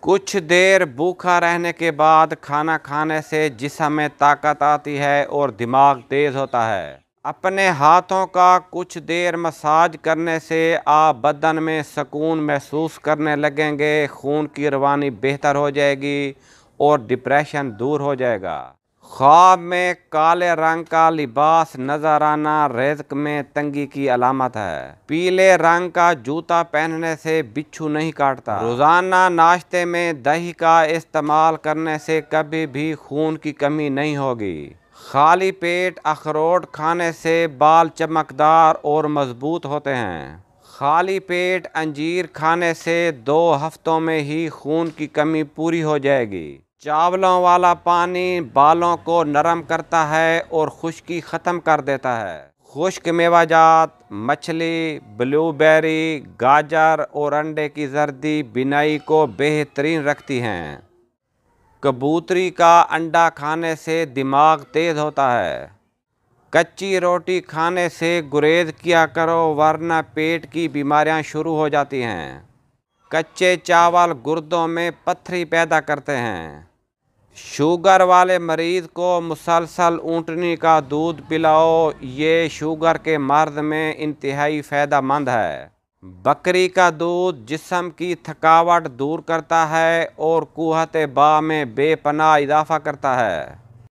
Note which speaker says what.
Speaker 1: کچھ دیر بھوکا رہنے کے بعد کھانا کھانے سے جسم میں طاقت آتی ہے اور دماغ تیز ہوتا ہے۔ اپنے ہاتھوں کا کچھ دیر مساج کرنے سے آپ بدن میں سکون محسوس کرنے لگیں گے، خون کی روانی بہتر ہو جائے گی اور ڈپریشن دور ہو جائے گا۔ خواب میں کالے رنگ کا لباس نظر آنا رزق میں تنگی کی علامت ہے۔ پیلے رنگ کا جوتا پہننے سے بچھو نہیں کاٹتا۔ روزانہ ناشتے میں دہی کا استعمال کرنے سے کبھی بھی خون کی کمی نہیں ہوگی۔ خالی پیٹ اخروٹ کھانے سے بال چمکدار اور مضبوط ہوتے ہیں۔ خالی پیٹ انجیر کھانے سے 2 ہفتوں میں ہی خون کی کمی پوری ہو جائے گی۔ چاولوں والا پانی بالوں کو نرم کرتا ہے اور خشکی ختم کر دیتا ہے۔ خشک میوہ جات، مچھلی، بلو بیری، گاجر اور انڈے کی زردی بینائی کو بہترین رکھتی ہیں۔ کبوتری کا انڈا کھانے سے دماغ تیز ہوتا ہے۔ کچی روٹی کھانے سے گریز کیا کرو ورنہ پیٹ کی بیماریاں شروع ہو جاتی ہیں۔ کچے چاول گردوں میں پتھری پیدا کرتے ہیں۔ شوگر والے مریض کو مسلسل اونٹنی کا دودھ پلاؤ، یہ شوگر کے مرض میں انتہائی فائدہ مند ہے۔ بکری کا دودھ جسم کی تھکاوٹ دور کرتا ہے اور قوت باہ میں بے پناہ اضافہ کرتا ہے۔